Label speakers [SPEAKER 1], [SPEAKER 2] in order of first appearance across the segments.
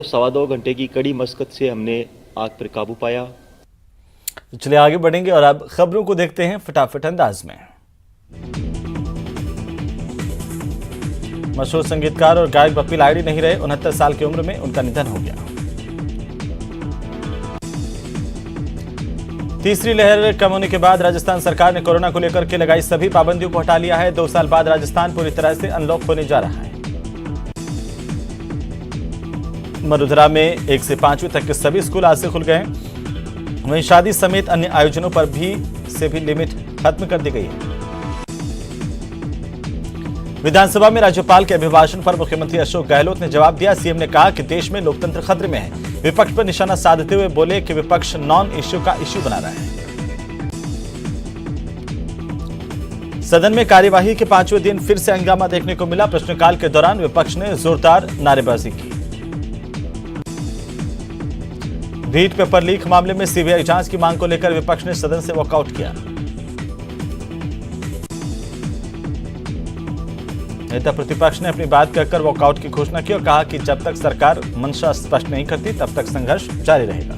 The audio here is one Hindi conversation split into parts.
[SPEAKER 1] 2.25 घंटे की कड़ी मशक्कत से हमने आग पर काबू पाया।
[SPEAKER 2] चलिए आगे बढ़ेंगे और अब खबरों को देखते हैं फटाफट अंदाज में। मशहूर संगीतकार और गायक बप्पी लाहिड़ी नहीं रहे, 69 साल की उम्र में उनका निधन हो गया। तीसरी लहर कम होने के बाद राजस्थान सरकार ने कोरोना को लेकर के लगाई सभी पाबंदियों को हटा लिया है। 2 साल बाद राजस्थान पूरी तरह से अनलॉक होने जा रहा है। वडोदरा में 1 से 5वीं तक के सभी स्कूल आज से खुल गए। वहीं शादी समेत अन्य आयोजनों पर भी लिमिट खत्म कर दी गई है। विधानसभा में राज्यपाल के अभिभाषण पर मुख्यमंत्री अशोक गहलोत ने जवाब दिया। सीएम ने कहा कि देश में लोकतंत्र खतरे में है। विपक्ष पर निशाना साधते हुए बोले कि विपक्ष नॉन इश्यू का इश्यू बना रहा है। सदन में कार्यवाही के 5वें दिन फिर से हंगामा देखने को मिला। प्रश्नकाल के दौरान विपक्ष ने जोरदार नारेबाजी की। रीट पेपर लीक मामले में सीबीआई जांच की मांग को लेकर विपक्ष ने सदन से वॉकआउट किया। नेता प्रतिपक्ष ने अपनी बात कहकर वॉकआउट की घोषणा की और कहा कि जब तक सरकार मंशा स्पष्ट नहीं करती तब तक संघर्ष जारी रहेगा।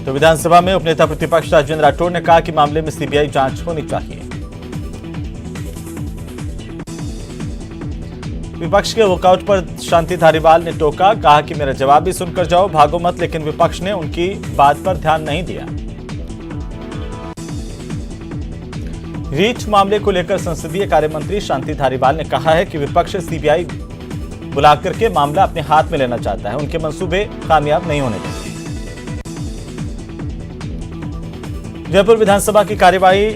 [SPEAKER 2] तो विधानसभा में उपनेता प्रतिपक्ष राजेंद्र राठौड़ ने कहा कि मामले में सीबीआई जांच होनी चाहिए। विपक्ष के वॉकआउट पर शांति धारीवाल ने टोका, कहा कि मेरा जवाब भी सुनकर जाओ, भागो मत। लेकिन विपक्ष ने उनकी बात पर ध्यान नहीं दिया। रीट मामले को लेकर संसदीय कार्य मंत्री शांति धारीवाल ने कहा है कि विपक्ष सीबीआई बुलाकर के मामला अपने हाथ में लेना चाहता है। उनके मंसूबे कामयाब नहीं होने देंगे। जयपुर विधानसभा की कार्यवाही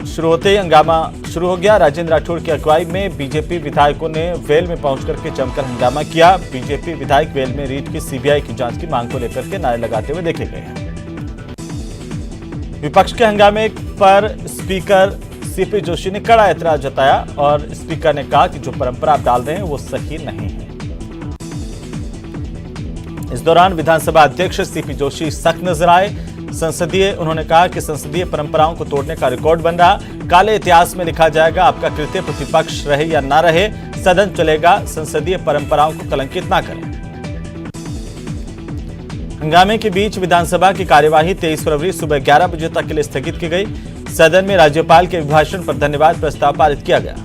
[SPEAKER 2] शुरू होते ही हंगामा शुरू हो गया। राजेंद्र राठौड़ की अगुवाई में बीजेपी विधायकों ने वेल में पहुंचकर के जमकर हंगामा किया। बीजेपी विधायक वेल में रीट की सीबीआई की जांच की मांग को लेकर के नारे लगाते हुए देखे गए हैं। विपक्ष के हंगामे पर स्पीकर सीपी जोशी ने कड़ा ऐतराज जताया और स्पीकर ने कहा कि जो परंपरा आप डाल रहे हैं वो सही नहीं है। इस दौरान विधानसभा अध्यक्ष सीपी जोशी सख्त नजर आए। उन्होंने कहा कि संसदीय परंपराओं को तोड़ने का रिकॉर्ड बन रहा, काले इतिहास में लिखा जाएगा। आपका कृत्य प्रतिपक्ष रहे या ना रहे, सदन चलेगा। संसदीय परंपराओं को कलंकित ना करें। हंगामे के बीच विधानसभा की कार्यवाही 23 फरवरी सुबह 11 बजे तक के लिए स्थगित की गई। सदन में राज्यपाल के अभिभाषण पर धन्यवाद प्रस्ताव पारित किया गया।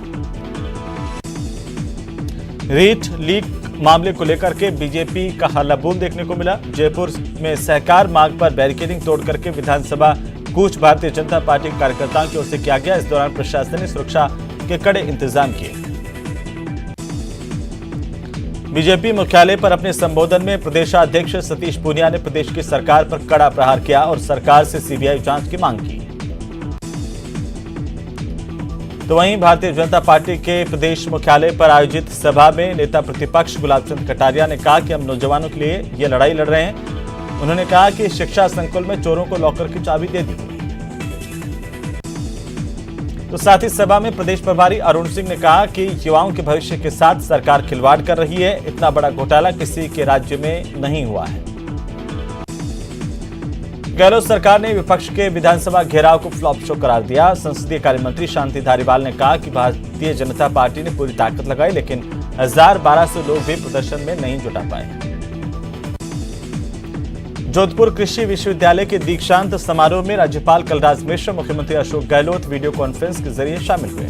[SPEAKER 2] रीट लीक मामले को लेकर के बीजेपी का हल्लाबोल देखने को मिला। जयपुर में सहकार मार्ग पर बैरिकेडिंग तोड़ करके विधानसभा कूच भारतीय जनता पार्टी के कार्यकर्ताओं की ओर से किया गया। इस दौरान प्रशासन ने सुरक्षा के कड़े इंतजाम किए। बीजेपी मुख्यालय पर अपने संबोधन में प्रदेशाध्यक्ष सतीश पूनिया ने प्रदेश की सरकार पर कड़ा प्रहार किया और सरकार से सीबीआई जांच की मांग की। तो वहीं भारतीय जनता पार्टी के प्रदेश मुख्यालय पर आयोजित सभा में नेता प्रतिपक्ष गुलाब चंद कटारिया ने कहा कि हम नौजवानों के लिए ये लड़ाई लड़ रहे हैं। उन्होंने कहा कि शिक्षा संकुल में चोरों को लॉकर की चाबी दे दी गई। तो साथ ही सभा में प्रदेश प्रभारी अरुण सिंह ने कहा कि युवाओं के भविष्य के साथ सरकार खिलवाड़ कर रही है। इतना बड़ा घोटाला किसी के राज्य में नहीं हुआ है। गहलोत सरकार ने विपक्ष के विधानसभा घेराव को फ्लॉप शो करार दिया। संसदीय कार्य मंत्री शांति धारीवाल ने कहा कि भारतीय जनता पार्टी ने पूरी ताकत लगाई, लेकिन 1200 लोग भी प्रदर्शन में नहीं जुटा पाए। जोधपुर कृषि विश्वविद्यालय के दीक्षांत समारोह में राज्यपाल कलराज मिश्र, मुख्यमंत्री अशोक गहलोत वीडियो कॉन्फ्रेंस के जरिए शामिल हुए।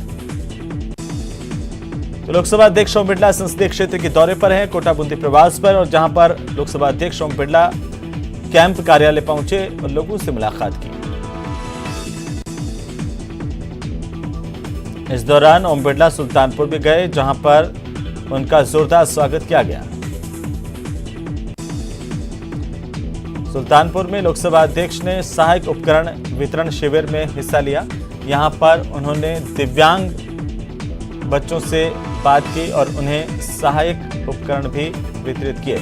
[SPEAKER 2] तो लोकसभा अध्यक्ष ओम बिरला संसदीय क्षेत्र के दौरे पर हैं, कोटा बूंदी प्रवास पर, और जहां पर लोकसभा अध्यक्ष ओम बिरला कैंप कार्यालय पहुंचे और लोगों से मुलाकात की। इस दौरान ओम बिरला सुल्तानपुर भी गए, जहां पर उनका जोरदार स्वागत किया गया। सुल्तानपुर में लोकसभा अध्यक्ष ने सहायक उपकरण वितरण शिविर में हिस्सा लिया। यहां पर उन्होंने दिव्यांग बच्चों से बात की और उन्हें सहायक उपकरण भी वितरित किए।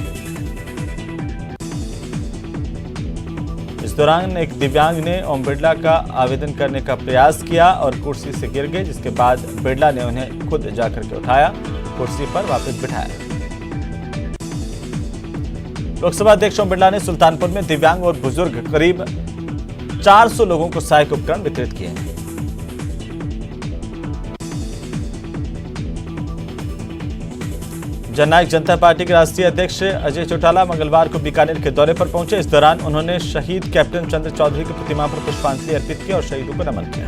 [SPEAKER 2] इस दौरान एक दिव्यांग ने ओम बिरला का आवेदन करने का प्रयास किया और कुर्सी से गिर गए, जिसके बाद बिरला ने उन्हें खुद जाकर के उठाया, कुर्सी पर वापस बिठाया। लोकसभा अध्यक्ष ओम बिरला ने सुल्तानपुर में दिव्यांग और बुजुर्ग करीब 400 लोगों को सहायक उपकरण वितरित किए हैं। जननायक जनता पार्टी के राष्ट्रीय अध्यक्ष अजय चौटाला मंगलवार को बीकानेर के दौरे पर पहुंचे। इस दौरान उन्होंने शहीद कैप्टन चंद्र चौधरी की प्रतिमा पर पुष्पांजलि अर्पित की और शहीदों को नमन किया।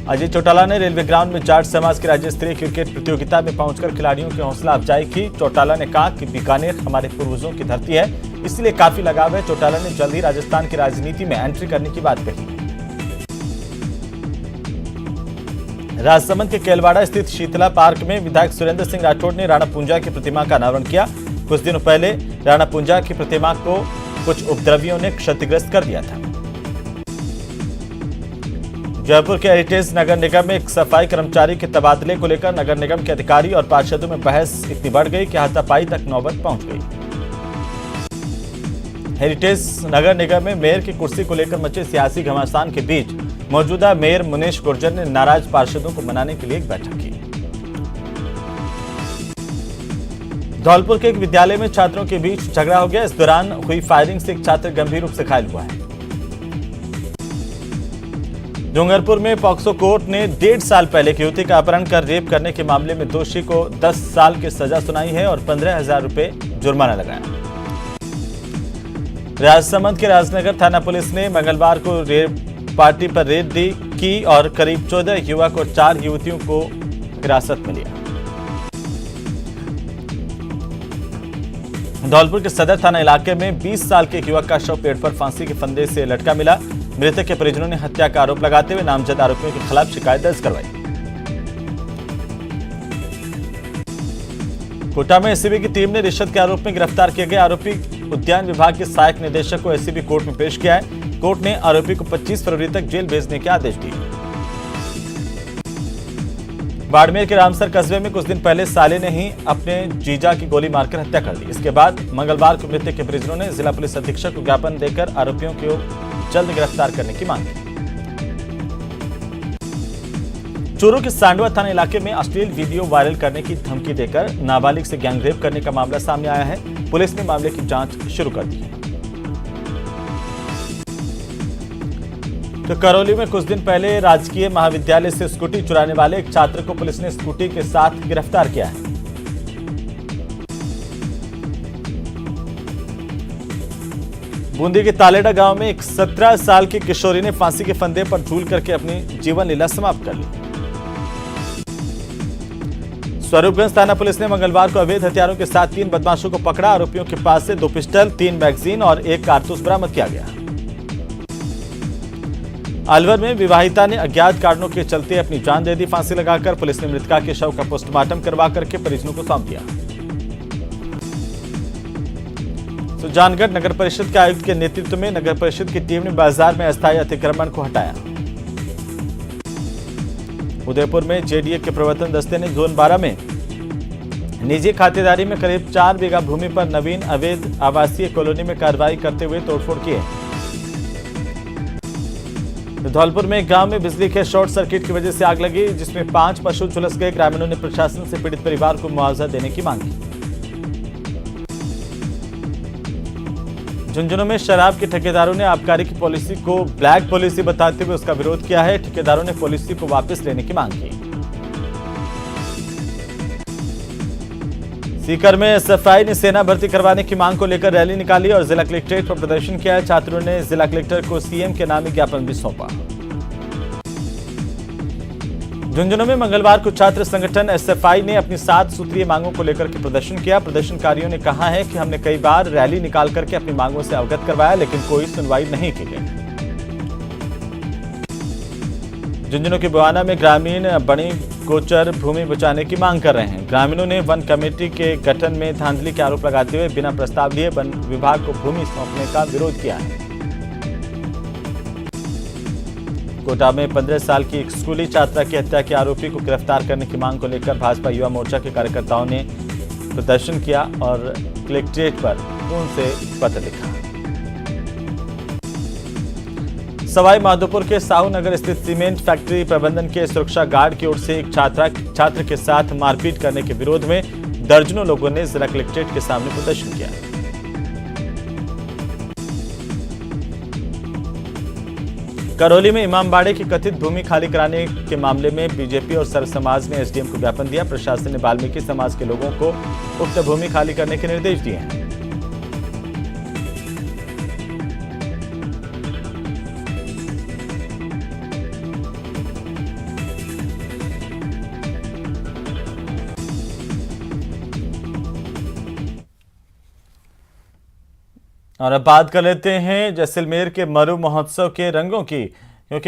[SPEAKER 2] अजय चौटाला ने रेलवे ग्राउंड में जाट समाज की राज्य स्तरीय क्रिकेट प्रतियोगिता में पहुंचकर खिलाड़ियों की हौसला अफजाई की। चौटाला ने कहा कि बीकानेर हमारे पूर्वजों की धरती है, इसलिए काफी लगाव है। चौटाला ने जल्द ही राजस्थान की राजनीति में एंट्री करने की बात कही। राजसमंद के केलवाड़ा स्थित शीतला पार्क में विधायक सुरेंद्र सिंह राठौड़ ने राणा पूंजा की प्रतिमा का अनावरण किया। कुछ दिनों पहले राणा पूंजा की प्रतिमा को कुछ उपद्रवियों ने क्षतिग्रस्त कर दिया था। जयपुर के हेरिटेज नगर निगम में एक सफाई कर्मचारी के तबादले को लेकर नगर निगम के अधिकारी और पार्षदों में बहस इतनी बढ़ गई कि हाथापाई तक नौबत पहुंच गई। हेरिटेज नगर निगम में मेयर की कुर्सी को लेकर मचे सियासी घमासान के बीच मौजूदा मेयर मुनेश गुर्जर ने नाराज पार्षदों को मनाने के लिए एक बैठक की। धौलपुर के एक विद्यालय में छात्रों के बीच झगड़ा हो गया। इस दौरान हुई फायरिंग से एक छात्र गंभीर रूप से घायल हुआ है। डूंगरपुर में पॉक्सो कोर्ट ने 1.5 साल पहले एक युवती का अपहरण कर रेप करने के मामले में दोषी को 10 साल की सजा सुनाई है और 15,000 रुपए जुर्माना लगाया। राजसमंद के राजनगर थाना पुलिस ने मंगलवार को रेप पार्टी पर रेड की और करीब 14 युवक और 4 युवतियों को हिरासत में लिया। धौलपुर के सदर थाना इलाके में 20 साल के एक युवक का शव पेड़ पर फांसी के फंदे से लटका मिला। मृतक के परिजनों ने हत्या का आरोप लगाते हुए नामजद आरोपियों के खिलाफ शिकायत दर्ज करवाई। कोटा में एसीबी की टीम ने रिश्वत के आरोप में गिरफ्तार किए गए आरोपी उद्यान विभाग के सहायक निदेशक को एसीबी कोर्ट में पेश किया है। कोर्ट ने आरोपी को 25 फरवरी तक जेल भेजने के आदेश दिए। बाड़मेर के रामसर कस्बे में कुछ दिन पहले साले ने ही अपने जीजा की गोली मारकर हत्या कर दी। इसके बाद मंगलवार को मृतक के परिजनों ने जिला पुलिस अधीक्षक को ज्ञापन देकर आरोपियों को जल्द गिरफ्तार करने की मांग की। चोरों के सांडवा थाना इलाके में अश्लील वीडियो वायरल करने की धमकी देकर नाबालिग से गैंगरेप करने का मामला सामने आया है। पुलिस ने मामले की जांच शुरू कर दी है। तो करौली में कुछ दिन पहले राजकीय महाविद्यालय से स्कूटी चुराने वाले एक छात्र को पुलिस ने स्कूटी के साथ गिरफ्तार किया है। बूंदी के तालेडा गांव में एक 17 साल की किशोरी ने फांसी के फंदे पर झूल करके अपनी जीवन लीला समाप्त कर ली। स्वरूपगंज थाना पुलिस ने मंगलवार को अवैध हथियारों के साथ 3 बदमाशों को पकड़ा। आरोपियों के पास से 2 पिस्टल, 3 मैगजीन और 1 कारतूस बरामद किया गया। अलवर में विवाहिता ने अज्ञात कारणों के चलते अपनी जान दे दी। फांसी लगाकर पुलिस ने मृतका के शव का पोस्टमार्टम करवा करके परिजनों को सौंप दिया। सुजानगढ़ नगर परिषद के आयुक्त के नेतृत्व में नगर परिषद की टीम ने बाजार में अस्थायी अतिक्रमण को हटाया। उदयपुर में जेडीए के प्रवर्तन दस्ते ने जोन 12 में निजी खातेदारी में करीब 4 बीघा भूमि पर नवीन अवैध आवासीय कॉलोनी में कार्रवाई करते हुए तोड़फोड़ की है। धौलपुर में एक गांव में बिजली के शॉर्ट सर्किट की वजह से आग लगी, जिसमें 5 पशु झुलस गए। ग्रामीणों ने प्रशासन से पीड़ित परिवार को मुआवजा देने की मांग की। झुंझुनू में शराब के ठेकेदारों ने आबकारी की पॉलिसी को ब्लैक पॉलिसी बताते हुए उसका विरोध किया है। ठेकेदारों ने पॉलिसी को वापस लेने की मांग की। सीकर में एसएफआई ने सेना भर्ती करवाने की मांग को लेकर रैली निकाली और जिला कलेक्ट्रेट पर प्रदर्शन किया है। छात्रों ने जिला कलेक्टर को सीएम के नाम ज्ञापन भी सौंपा। झुंझुनू में मंगलवार को छात्र संगठन एसएफआई ने अपनी 7 सूत्रीय मांगों को लेकर के प्रदर्शन किया। प्रदर्शनकारियों ने कहा है कि हमने कई बार रैली निकाल करके अपनी मांगों से अवगत करवाया, लेकिन कोई सुनवाई नहीं की गई। झुंझुनू के बुआना में ग्रामीण बड़ी गोचर भूमि बचाने की मांग कर रहे हैं। ग्रामीणों ने वन कमेटी के गठन में धांधली के आरोप लगाते हुए बिना प्रस्ताव लिए वन विभाग को भूमि सौंपने का विरोध किया है। कोटा में 15 साल की एक स्कूली छात्रा की हत्या के आरोपी को गिरफ्तार करने की मांग को लेकर भाजपा युवा मोर्चा के कार्यकर्ताओं ने प्रदर्शन किया और कलेक्ट्रेट पर खून से पत्र लिखा। सवाई माधोपुर के साहू नगर स्थित सीमेंट फैक्ट्री प्रबंधन के सुरक्षा गार्ड की ओर से एक छात्र के साथ मारपीट करने के विरोध में दर्जनों लोगों ने जिला कलेक्ट्रेट के सामने प्रदर्शन किया। करौली में इमामबाड़े की कथित भूमि खाली कराने के मामले में बीजेपी और सर्व समाज ने एसडीएम को ज्ञापन दिया। प्रशासन ने वाल्मीकि समाज के लोगों को उक्त भूमि खाली करने के निर्देश दिए हैं। और अब बात कर लेते हैं जैसलमेर के मरु महोत्सव के रंगों की।